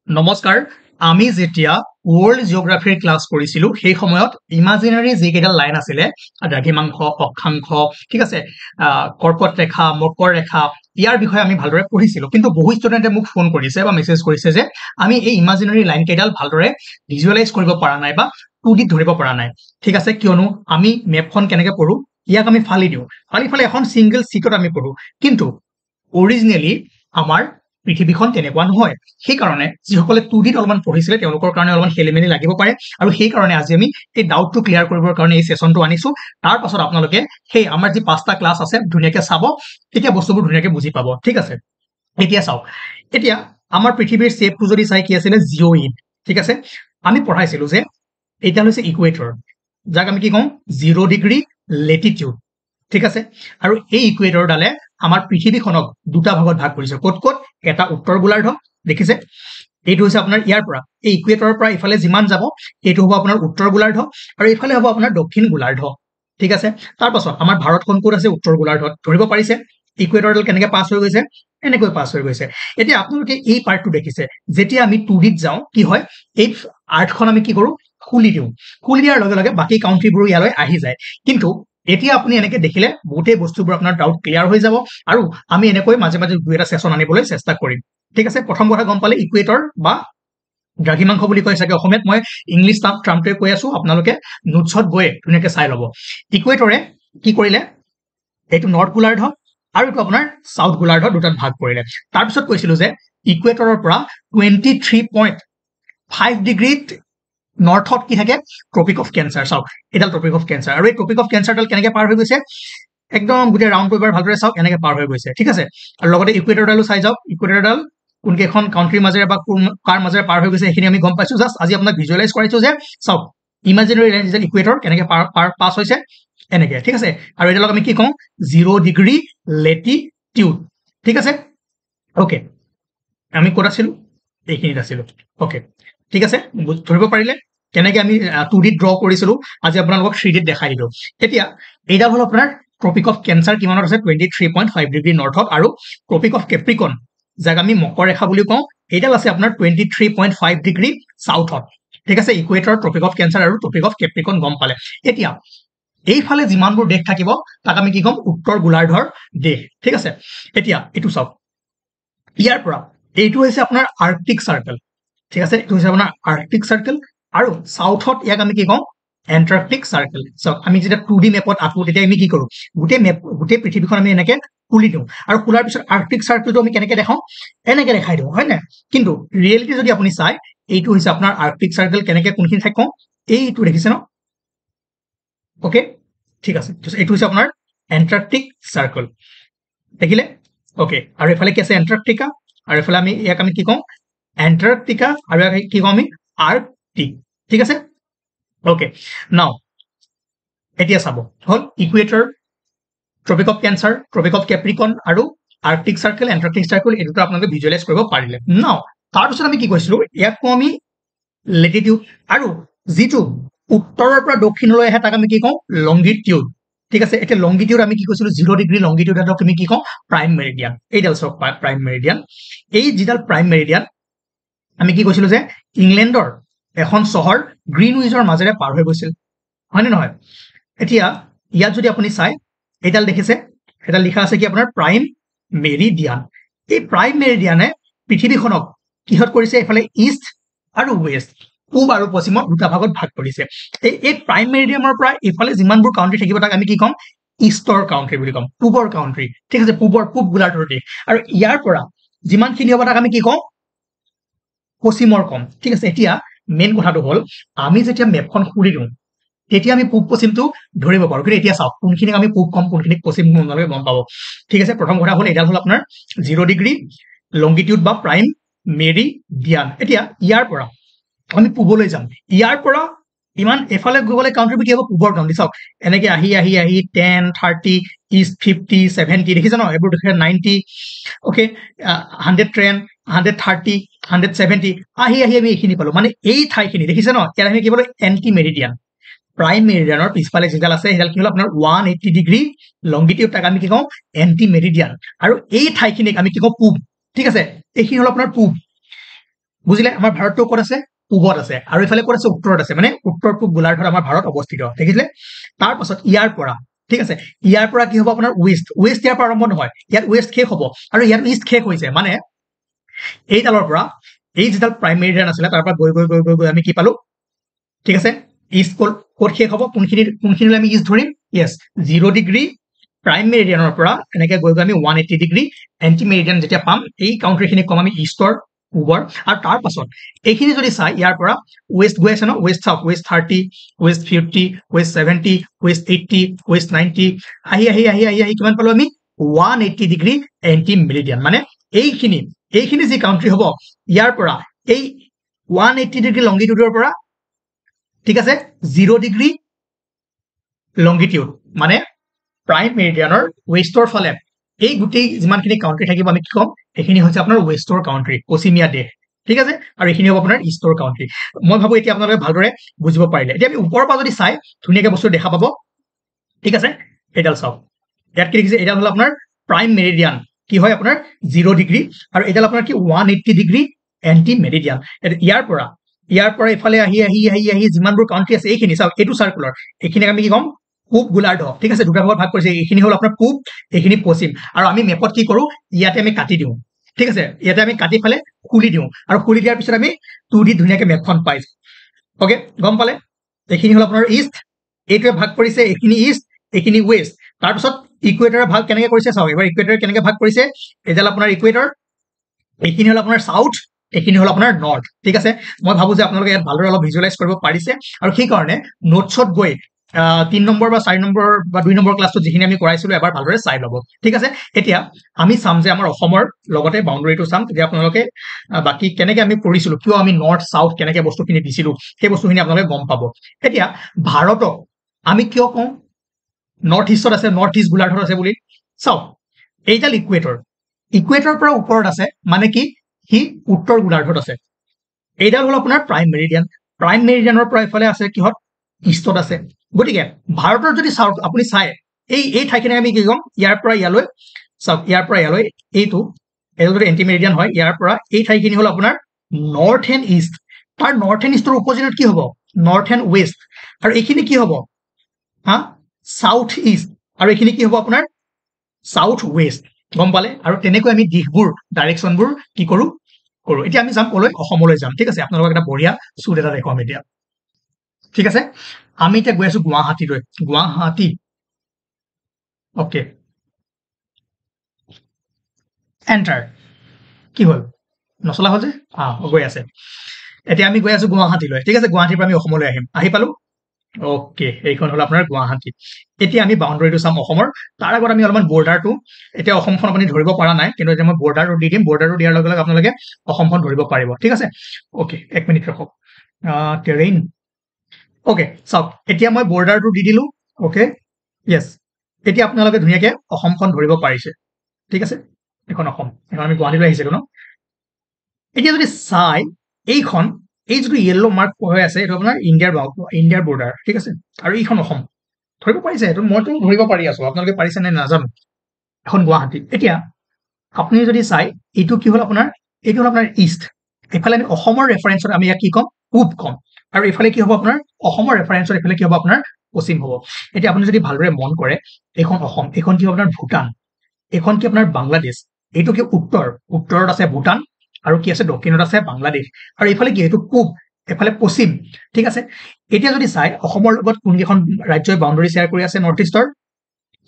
নমস্কাৰ আমি যেতিয়া ওয়াৰ্ল্ড জিওগ্ৰাফিৰ ক্লাস কৰিছিলো সেই সময়ত ইমাজিনাৰি যি কেইটা লাইন আছিল দ্ৰাঘিমাংশ অক্ষাংশ ঠিক আছে কৰ্কট ৰেখা মকৰ ৰেখা ইয়াৰ বিষয়ে আমি ভালদৰে পঢ়িছিলো কিন্তু বহু ষ্টুডেন্টে মোক ফোন কৰিছে বা মেসেজ কৰিছে যে আমি এই ইমাজিনাৰি লাইন কেইডাল ভালদৰে ভিজুয়ালাইজ কৰিব পৰা নাই বা 2D ধৰিব পৰা নাই ঠিক আছে কিয়নো আমি মেপখন কেনেকৈ পঢ়ো ইয়াক আমি ফালি দিও ফালি এখন সিঙ্গেল শীটত আমি পঢ়ো কিন্তু অৰিজিনালি আমাৰ পৃথিৱীখন তেনেকুৱা নহয় সেই কাৰণে যিসকলে 2D অলমান পঢ়িছিলে তেওঁলোকৰ কাৰণে অলমান খেলিমেলি লাগিব পাৰে আৰু সেই কাৰণে আজি আমি এই ডাউটটো ক্লিয়াৰ কৰিবৰ কাৰণে এই সেশনটো আনিছো তাৰ পাছত আপোনালোকে সেই আমাৰ যি পাঁচটা ক্লাস আছে ধুনীয়াকৈ চাব তেতিয়া বস্তুবোৰ ধুনীয়াকৈ বুজি পাব ঠিক আছে এতিয়া চাওক এতিয়া আমাৰ পৃথিৱীৰ শেপটো যদি চাই কি আছিল জিঅইড ঠিক আছে আমি পঢ়াইছিলো যে এটা হৈছে ইকুৱেটৰ যাক আমি কি কম 0 ডিগ্ৰী লেটিটিউড ঠিক আছে আৰু এই ইকুৱেটৰ ডালে আমাৰ পৃথিৱীখনক দুটা ভাগত ভাগ কৰিছে ক'ত ক'ত এটা উত্তৰ গোলাৰ্ধ দেখিছে এইটো হৈছে আপোনাৰ ইয়াৰ পৰা এই ইকুৱেটৰৰ পৰা ইফালে যিমান যাব এইটো হ'ব আপোনাৰ উত্তৰ গোলাৰ্ধ আৰু ইফালে হ'ব আপোনাৰ দক্ষিণ গোলাৰ্ধ ঠিক আছে তাৰ পাছত আমাৰ ভাৰতখন ক'ত আছে উত্তৰ গোলাৰ্ধত ধৰিব পাৰিছে ইকুৱেটৰডাল কেনেকৈ পাছ হৈ গৈছে এনেকৈ পাছ হৈ গৈছে এতিয়া আপোনালোকে এই পাৰ্টটো দেখিছে যেতিয়া আমি 2Dত যাওঁ কি হয় এই আৰ্থখন আমি কি কৰো খুলি দিয়াৰ লগে লগে বাকি কাউন্ট্ৰিবোৰ ইয়ালৈ আহি যায় কিন্তু এতিয়া আপুনি এনেকে দেখিলে বহুতে বস্তুবোৰ আপোনাৰ ডাউট ক্লিয়াৰ হৈ যাব আৰু আমি এনেকৈ মাজে মাজে দুই এটা সেশন আনিবলৈ চেষ্টা কৰিম ঠিক আছে প্ৰথম কথা গম পালে ইকুৱেটৰ বা দ্ৰাঘিমাংশ বুলি কয় চাগে অসমীয়াত মই ইংলিছ টাৰ্মটোৱে কৈ আছো আপোনালোকে নোটছত গৈ ধুনীয়াকৈ চাই ল'ব ইকুৱেটৰে কি কৰিলে এইটো নৰ্থ গোলাৰ্ধ আৰু এইটো আপোনাৰ সাউথ গোলাৰ্ধ দুটাত ভাগ কৰিলে তাৰ পিছত কৈছিলো যে ইকুৱেটৰৰ পৰা 23.5 ডিগ্ৰীত নৰ্থত কি থাকে ট্ৰপিক অফ ক্যান্সাৰ চাওক এডাল ট্ৰপিক অফ ক্যান্সাৰ আৰু এই ট্ৰপিক অফ ক্যান্সাৰডাল কেনেকৈ পাৰ হৈ গৈছে একদম গোটেই ৰাউন্ড পেপাৰ ভালদৰে চাওক এনেকৈ পাৰ হৈ গৈছে ঠিক আছে আৰু লগতে ইকুৱেটৰডালো চাই যাওক ইকুৱেটৰডাল কোনকেইখন কাউন্ট্ৰিৰ মাজেৰে বা কাৰ মাজেৰে পাৰ হৈ গৈছে এইখিনি আমি গম পাইছো জাষ্ট আজি আপোনাক ভিজুৱেলাইজ কৰাইছো যে চাওক ইমাজিনাৰি লাইন যেন ইকুৱেটৰ কেনেকৈ পাছ হৈছে এনেকৈ ঠিক আছে আৰু এডালক আমি কি কওঁ 0 ডিগ্ৰী লেটিটিউড ঠিক আছে ওকে আমি ক'ত আছিলো এইখিনিত আছিলো ওকে ঠিক আছে ধৰিব পাৰিলে কেনেকৈ আমি 2D ড্ৰ কৰিছিলো আজি আপোনালোকক 3D দেখাই দিলো এতিয়া এইডাল হল আপোনাৰ ট্ৰপিক অফ ক্যান্সাৰ কিমানত আছে 23.5 ডিগ্ৰী নৰ্থত আৰু ট্ৰপিক অফ কেপ্ৰিকন যাক আমি মকৰ ৰেখা বুলি কওঁ এইডাল আছে আপোনাৰ 23.5 ডিগ্ৰী সাউথত ঠিক আছে ইকুৱেটৰ ট্ৰপিক অফ ক্যান্সাৰ আৰু ট্ৰপিক অফ কেপ্ৰিকন গম পালে এতিয়া এইফালে যিমানবোৰ দেশ থাকিব তাক আমি কি কম উত্তৰ গোলাৰ্ধৰ দেশ ঠিক আছে এতিয়া এইটো চাওক ইয়াৰ পৰা এইটো হৈছে আপোনাৰ আৰ্কটিক সাৰ্কেল ঠিক আছে এইটো হৈছে আপোনাৰ আৰ্কটিক সাৰ্কেল আৰু সাউথত ইয়াক আমি কি কওঁ এন্টাৰ্কটিক সাৰ্কেল চাওক আমি যেতিয়া 2D মেপত আঁকো তেতিয়া আমি কি কৰো গোটেই পৃথিৱীখন আমি এনেকৈ খুলি দিওঁ আৰু খোলাৰ পিছত আৰ্কটিক সাৰ্কেলটো আমি কেনেকৈ দেখাওঁ এনেকৈ দেখাই দিওঁ হয় না কিন্তু ৰিয়েলিটি যদি আপুনি চাই এইটো হৈছে আপোনাৰ আৰ্কটিক সাৰ্কেল কেনেকৈ কোনখিনি ঠাইত কওঁ এইটো দেখিছে ন ওকে ঠিক আছে এইটো হৈছে আপোনাৰ এন্টাৰ্কটিক সাৰ্কেল দেখিলে ওকে আৰু এফালে কি আছে এন্টাৰ্কটিকা আৰু এফালে আমি ইয়াক আমি কি কওঁ এন্টাৰ্কটিকা আৰু কি কওঁ আমি আৰ্কটিক ঠিক আছে ওকে নাও এতিয়া চাব হল equator tropic of cancer tropic of capricorn আৰু আৰ্কটিক সাৰ্কেল এন্টাৰ্কটিক সাৰ্কেল এই দুটা আপোনালোকে ভিজুৱেলাইজ কৰিব পাৰিলে নাও তাৰপিছত আমি কি কৈছিলো ইয়াক কওঁ আমি লেটিটিউড আৰু যিটো উত্তৰৰ পৰা দক্ষিণলৈ আহে তাক আমি কি কওঁ লংগিটিউড ঠিক আছে এতিয়া লংগিটিউড আমি কি কৈছিলো 0 ডিগ্ৰী লংগিটিউড এটাক আমি কি কওঁ প্ৰাইম মেৰিডিয়ান এইডাল চাওক প্ৰাইম মেৰিডিয়ান এই যিডাল প্ৰাইম মেৰিডিয়ান আমি কি কৈছিলো যে ইংলেণ্ডৰ এখন চহৰ গ্ৰীনউইজৰ মাজেৰে পাৰ হৈ গৈছিল হয়নে নহয় এতিয়া ইয়াত যদি আপুনি চাই এইডাল দেখিছে এটা লিখা আছে কি আপোনাৰ প্ৰাইম মেৰিডিয়ান এই প্ৰাইম মেৰিডিয়ানে পৃথিৱীখনক কিহত কৰিছে এফালে ইষ্ট আৰু ৱেষ্ট পূব আৰু পশ্চিমত দুটা ভাগত ভাগ কৰিছে এই প্ৰাইম মেৰিডিয়ানৰ পৰা ইফালে যিমানবোৰ কাউন্ট্ৰি থাকিব তাক আমি কি কম ইষ্টৰ কাউন্ট্ৰি বুলি কম পূবৰ কাউন্ট্ৰি ঠিক আছে পূব গোলাৰ্ধৰ দেশ আৰু ইয়াৰ পৰা যিমানখিনি হ'ব তাক আমি কি কওঁ পশ্চিমৰ কম ঠিক আছে এতিয়া মেইন কথাটো হ'ল আমি যেতিয়া মেপখন খুলি দিওঁ তেতিয়া আমি পূব পশ্চিমটো ধৰিব পাৰো কিন্তু এতিয়া চাওক কোনখিনিক আমি পূব কম কোনখিনিক পশ্চিম আপোনালোকে গম পাব ঠিক আছে প্ৰথম কথা হ'ল এডাল হ'ল আপোনাৰ 0 ডিগ্ৰী লংগিটিউড বা প্ৰাইম মেৰিডিয়ান এতিয়া ইয়াৰ পৰা আমি পূবলৈ যাম ইয়াৰ পৰা ইমান এফালে গ'লে কাউন্ট্ৰি কি হ'ব পূবৰ কাউন্ট্ৰি চাওক এনেকৈ আহি 10 30 ইষ্ট 50 70 দেখিছে ন এইবোৰ দেখে 90 ওকে 110 130 170 আহি আমি এইখিনি পালো মানে এই ঠাইখিনি দেখিছে ন ইয়াত আমি কি পালো এন্টি মেৰিডিয়ান প্ৰাইম মেৰিডিয়ানৰ পিছফালে যিডাল আছে সেইডাল কি হ'ল আপোনাৰ 180 ডিগ্ৰী লংগিটিউড তাক আমি কি কওঁ এন্টি মেৰিডিয়ান আৰু এই ঠাইখিনিক আমি কি কওঁ পূব ঠিক আছে এইখিনি হ'ল আপোনাৰ পূব বুজিলে আমাৰ ভাৰতটো ক'ত আছে পূবত আছে আৰু ইফালে ক'ত আছে উত্তৰত আছে মানে উত্তৰ পূব গোলাৰ্ধত আমাৰ ভাৰত অৱস্থিত দেখিছিলে তাৰ পাছত ইয়াৰ পৰা ঠিক আছে ইয়াৰ পৰা কি হ'ব আপোনাৰ ৱেষ্ট ইয়াৰ পৰা আৰম্ভ নহয় ইয়াত ৱেষ্ট শেষ হ'ব আৰু ইয়াত ইষ্ট শেষ হৈছে মানে এই ডালৰ পৰা এই যিডাল প্ৰাইম মেৰিডিয়ান আছিলে তাৰ পৰা গৈ গৈ গৈ গৈ গৈ আমি কি পালো ঠিক আছে ইষ্ট ক'ত শেষ হ'ব কোনখিনিলৈ আমি ইষ্ট ধৰিম য়েছ 0 ডিগ্ৰী প্ৰাইম মেৰিডিয়ানৰ পৰা এনেকৈ গৈ গৈ আমি 180 ডিগ্ৰী এণ্টি মেৰিডিয়ান যেতিয়া পাম এই কাউণ্ট্ৰিখিনি কম আমি ইষ্টৰ পূবৰ আৰু তাৰ পাছত এইখিনি যদি চাই ইয়াৰ পৰা ৱেষ্ট গৈ আছে ন ৱেষ্ট চাওক west 30 west 50 west 70 west 80 west 90 আহি আহি আহি আহি আহি কিমান পালো আমি 180 ডিগ্ৰী এণ্টি মেৰিডিয়ান মানে এইখিনি যি কাউণ্ট্ৰি হ'ব ইয়াৰ পৰা এই 180 ডিগ্ৰী লংগিটিউডৰ পৰা ঠিক আছে 0 ডিগ্ৰী লংগিটিউড মানে প্ৰাইম মেৰিডিয়ানৰ ৱেষ্টৰ ফালে এই গোটেই যিমানখিনি কাউণ্ট্ৰি থাকিব আমি কি ক'ম এইখিনি হৈছে আপোনাৰ ৱেষ্টৰ কাউণ্ট্ৰি পশ্চিমীয়া দেশ ঠিক আছে আৰু এইখিনি হ'ব আপোনাৰ ইষ্টৰ কাউণ্ট্ৰি মই ভাবো এতিয়া আপোনালোকে ভালদৰে বুজিব পাৰিলে এতিয়া আমি ওপৰৰ পৰা যদি চাই ধুনীয়াকৈ বস্তু দেখা পাব ঠিক আছে এইডাল চাওক ইয়াত কি দেখিছে এইডাল হ'ল আপোনাৰ প্ৰাইম মেৰিডিয়ান কি হয় আপোনাৰ 0 ডিগ্ৰী আৰু এইডাল আপোনাৰ কি 180 ডিগ্ৰী এণ্টি মেৰিডিয়ান ইয়াৰ পৰা ইফালে আহি আহি আহি আহি যিমানবোৰ কাউণ্ট্ৰি আছে এইখিনি চাওক এইটো চাৰ্কুলাৰ এইখিনি আমি কি ক'ম পূব গোলাৰ্ধ ঠিক আছে দুটা ভাগত ভাগ কৰিছে এইখিনি হ'ল আপোনাৰ পূব এইখিনি পশ্চিম আৰু আমি মেপত কি কৰোঁ ইয়াতে আমি কাটি দিওঁ ঠিক আছে ইয়াতে আমি কাটি ফালে খুলি দিওঁ আৰু খুলি দিয়াৰ পিছত আমি 2D ধুনীয়াকৈ মেপখন পাইছোঁ অ'কে গম পালে এইখিনি হ'ল আপোনাৰ ইষ্ট এইটোৱে ভাগ কৰিছে এইখিনি ইষ্ট এইখিনি ৱেষ্ট তাৰপিছত ইকুৱেটৰে ভাগ কেনেকৈ কৰিছে চাওক এবাৰ ইকুৱেটৰে কেনেকৈ ভাগ কৰিছে এইডাল আপোনাৰ ইকুৱেটৰ এইখিনি হ'ল আপোনাৰ চাউথ এইখিনি হ'ল আপোনাৰ নৰ্থ ঠিক আছে মই ভাবো যে আপোনালোকে ইয়াত ভালদৰে অলপ ভিজুৱেলাইজ কৰিব পাৰিছে আৰু সেইকাৰণে নোটছত গৈ 3 নম্বৰ বা 4 নম্বৰ বা 2 নম্বৰ ক্লাছটোত যিখিনি আমি কৰাইছিলো এবাৰ ভালদৰে চাই ল'ব ঠিক আছে এতিয়া আমি চাম যে আমাৰ অসমৰ লগতে বাউণ্ডাৰীটো চাম তেতিয়া আপোনালোকে বাকি কেনেকৈ আমি কৰিছিলো কিয় আমি নৰ্থ সাউথ কেনেকৈ বস্তুখিনি দিছিলো সেই বস্তুখিনি আপোনালোকে গম পাব এতিয়া ভাৰতক আমি কিয় কওঁ নৰ্থ ইষ্টত আছে নৰ্থ ইষ্ট গোলাৰ্ধত আছে বুলি চাওক এইডাল ইকুৱেটৰ পৰা ওপৰত আছে মানে কি সি উত্তৰ গোলাৰ্ধত আছে এইডাল হ'ল আপোনাৰ প্ৰাইম মেৰিডিয়ানৰ পৰা ইফালে আছে কিহত ইষ্টত আছে গতিকে ভাৰতৰ যদি চাওক আপুনি চাই এই ঠাইখিনি আমি কি ক'ম ইয়াৰ পৰা ইয়ালৈ চাওক ইয়াৰ পৰা ইয়ালৈ এইটো যদি এণ্টি মেৰিডিয়ান হয় ইয়াৰ পৰা এই ঠাইখিনি হ'ল আপোনাৰ নৰ্থ এণ্ড ইষ্ট তাৰ নৰ্থ এণ্ড ইষ্টৰ অপজিটত কি হ'ব নৰ্থ এণ্ড ৱেষ্ট আৰু এইখিনি কি হ'ব হা সাউথ ইষ্ট আৰু এইখিনি কি হ'ব আপোনাৰ সাউথ ৱেষ্ট গম পালে আৰু তেনেকৈ আমি দিশবোৰ ডাইৰেকশ্যনবোৰ কি কৰোঁ এতিয়া আমি যাম ক'লৈ অসমলৈ যাম ঠিক আছে আপোনালোকক এটা বঢ়িয়া চুট এটা দেখুৱাম এতিয়া ঠিক আছে আমি এতিয়া গৈ আছো গুৱাহাটীলৈ গুৱাহাটী অ'কে এণ্টাৰ কি হ'ল নচলা হ'ল যে গৈ আছে এতিয়া আমি গৈ আছো গুৱাহাটীলৈ ঠিক আছে গুৱাহাটীৰ পৰা আমি অসমলৈ আহিম আহি পালো অ'কে এইখন হ'ল আপোনাৰ গুৱাহাটী এতিয়া আমি বাউণ্ডাৰীটো চাম অসমৰ তাৰ আগত আমি অলপমান বৰ্ডাৰটো এতিয়া অসমখন আপুনি ধৰিব পৰা নাই কিন্তু এতিয়া মই বৰ্ডাৰটো দি দিম বৰ্ডাৰটো দিয়াৰ লগে লগে আপোনালোকে অসমখন ধৰিব পাৰিব ঠিক আছে অ'কে 1 মিনিট ৰখক টেৰেইন অ'কে চাওক এতিয়া মই বৰ্ডাৰটো দি দিলোঁ অ'কে য়েছ এতিয়া আপোনালোকে ধুনীয়াকৈ অসমখন ধৰিব পাৰিছে ঠিক আছে এখন আমি গুৱাহাটীলৈ আহিছিলোঁ ন এতিয়া যদি চাই এই যিটো য়েল্ল' মাৰ্ক হৈ আছে এইটো আপোনাৰ ইণ্ডিয়াৰ বৰ্ডাৰ ঠিক আছে আৰু এইখন অসম ধৰিব পাৰিছে এইটো মইতো ধৰিব পাৰি আছো আপোনালোকে পাৰিছে নে নাজানো এখন গুৱাহাটী এতিয়া আপুনি যদি চাই এইটো কি হ'ল আপোনাৰ ইষ্ট এইফালে আমি অসমৰ ৰেফাৰেঞ্চত আমি ইয়াক কি ক'ম পূব ক'ম আৰু এইফালে কি হ'ব আপোনাৰ অসমৰ ৰেফাৰেঞ্চত এইফালে কি হ'ব আপোনাৰ পশ্চিম হ'ব এতিয়া আপুনি যদি ভালদৰে মন কৰে এইখন অসম এইখন কি হ'ব আপোনাৰ ভূটান এইখন কি আপোনাৰ বাংলাদেশ এইটো কি উত্তৰত আছে ভূটান আৰু কি আছে দক্ষিণত আছে বাংলাদেশ আৰু এইফালে কি এইটো পূব এফালে পশ্চিম ঠিক আছে এতিয়া যদি চাই অসমৰ লগত কোনকেইখন ৰাজ্যই বাউণ্ডাৰী শ্বেয়াৰ কৰি আছে নৰ্থ ইষ্টৰ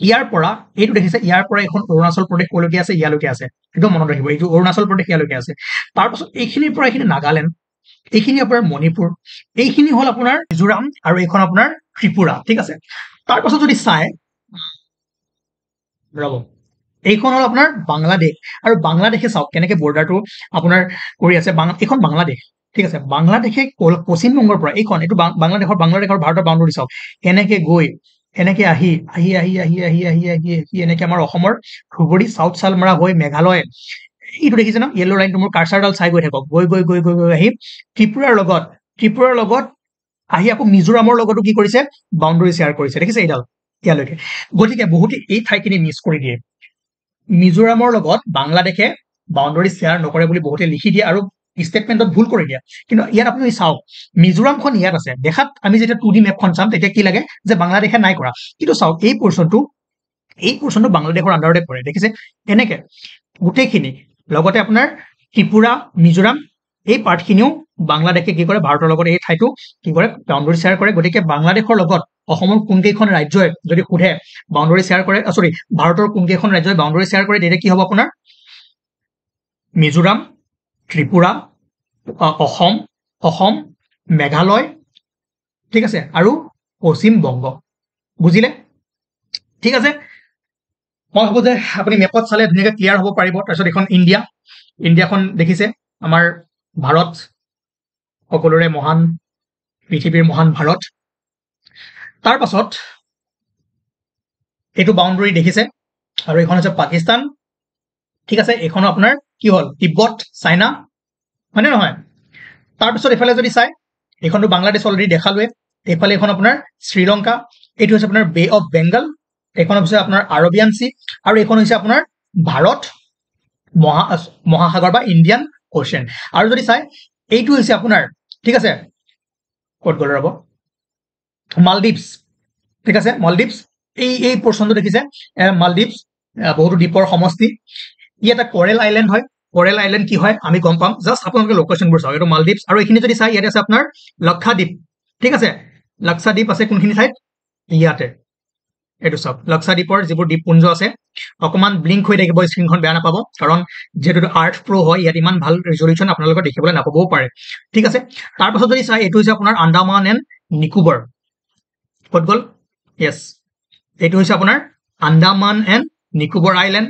ইয়াৰ পৰা এইটো দেখিছে ইয়াৰ পৰা এখন অৰুণাচল প্ৰদেশ কলৈকে আছে ইয়ালৈকে আছে একদম মনত ৰাখিব এইটো অৰুণাচল প্ৰদেশ ইয়ালৈকে আছে তাৰপাছত এইখিনিৰ পৰা এইখিনি নাগালেণ্ড এইখিনি আপোনাৰ মণিপুৰ এইখিনি হ'ল আপোনাৰ মিজোৰাম আৰু এইখন আপোনাৰ ত্ৰিপুৰা ঠিক আছে তাৰপাছত যদি চাই ৰ'ব এইখন হ'ল আপোনাৰ বাংলাদেশ আৰু বাংলাদেশে চাওক কেনেকৈ বৰ্ডাৰটো আপোনাৰ কৰি আছে এইখন বাংলাদেশ ঠিক আছে বাংলাদেশে পশ্চিমবংগৰ পৰা এইটো বাংলাদেশ আৰু ভাৰতৰ বাউণ্ডাৰী চাওক এনেকৈ গৈ এনেকৈ আহি এনেকৈ আমাৰ অসমৰ ধুবুৰী চাউথ চালমাৰা হৈ মেঘালয় এইটো দেখিছে ন য়েল্ল' লাইনটো মোৰ কাৰ্চাৰডাল চাই গৈ থাকক গৈ আহি ত্ৰিপুৰাৰ লগত আহি আকৌ মিজোৰামৰ লগতো কি কৰিছে বাউণ্ডাৰী শ্বেয়াৰ কৰিছে দেখিছে এইডাল ইয়ালৈকে গতিকে বহুতে এই ঠাইখিনি মিছ কৰি দিয়ে মিজোৰামৰ লগত বাংলাদেশে বাউণ্ডাৰী শ্বেয়াৰ নকৰে বুলি বহুতে লিখি দিয়ে আৰু স্টেটমেন্টত ভুল কৰি দিয়া কিন্তু ইয়াত আপুনি চাওক মিজোৰামখন ইয়াত আছে দেখাত আমি যেতিয়া 2D মেপখন চাম তেতিয়া কি লাগে যে বাংলাদেশে নাই কৰা কিন্তু চাওক এই পোৰশনটো বাংলাদেশৰ আন্ডাৰতে পৰে দেখিছে এনেকে গোটেইখিনি লগতে আপোনাৰ ত্ৰিপুৰা মিজোৰাম এই পাৰ্টখিনিও বাংলাদেশে কি কৰে ভাৰতৰ লগত এই ঠাইটো কি কৰে বাউণ্ডাৰী শ্বেয়াৰ কৰে গতিকে বাংলাদেশৰ লগত অসমৰ কোনকেইখন ৰাজ্যই যদি সোধে বাউণ্ডাৰী শ্বেয়াৰ কৰে সৰি ভাৰতৰ কোনকেইখন ৰাজ্যই বাউণ্ডাৰী শ্বেয়াৰ কৰে তেতিয়া কি হ'ব আপোনাৰ মিজোৰাম ত্ৰিপুৰা অসম মেঘালয় ঠিক আছে আৰু পশ্চিম বংগ বুজিলে ঠিক আছে মই ভাবো যে আপুনি মেপত চালে ধুনীয়াকৈ ক্লিয়াৰ হ'ব পাৰিব তাৰপিছত এখন ইণ্ডিয়াখন দেখিছে আমাৰ ভাৰত সকলোৰে মহান পৃথিৱীৰ মহান ভাৰত তাৰ পাছত এইটো বাউণ্ডাৰী দেখিছে আৰু এখন আছে পাকিস্তান ঠিক আছে এইখন আপোনাৰ কি হ'ল তিব্বত চাইনা হয়নে নহয় তাৰপিছত এফালে যদি চাই এইখনটো বাংলাদেশ অলৰেডি দেখালোৱে এইফালে এখন আপোনাৰ শ্ৰীলংকা এইটো হৈছে আপোনাৰ বে অফ বেংগল এইখন হৈছে আপোনাৰ আৰবিয়ান সি আৰু এইখন হৈছে আপোনাৰ ভাৰত মহাসাগৰ বা ইণ্ডিয়ান অ'চিয়ান আৰু যদি চাই এইটো হৈছে আপোনাৰ ঠিক আছে ক'ত গ'ল ৰ'ব মালদ্বীপছ ঠিক আছে মালদ্বীপছ এই পোৰশনটো দেখিছে মালদ্বীপছ বহুতো দ্বীপৰ সমষ্টি ই এটা কৰেল আইলেণ্ড হয় কৰেল আইলেণ্ড কি হয় আমি গম পাম জাষ্ট আপোনালোকে লোকেশ্যনবোৰ চাওক এইটো মালদ্বীপছ আৰু এইখিনি যদি চাই ইয়াতে আছে আপোনাৰ লক্ষাদ্বীপ ঠিক আছে লক্ষাদ্বীপ আছে কোনখিনি ঠাইত ইয়াতে এইটো চাওক লক্ষাদ্বীপৰ যিবোৰ দ্বীপপুঞ্জ আছে অকমান ব্লিংক হৈ থাকিব স্ক্ৰীনখন বেয়া নাপাব কাৰণ যেহেতু আৰ্ট প্ৰ হয় ইয়াত ইমান ভাল ৰিজলিউশ্যন আপোনালোকে দেখিবলৈ নাপাবও পাৰে ঠিক আছে তাৰপাছত যদি চাই এইটো হৈছে আপোনাৰ আন্দামান এণ্ড নিকোবৰ ক'ত গ'ল য়েছ এইটো হৈছে আপোনাৰ আন্দামান এণ্ড নিকোবৰ আইলেণ্ড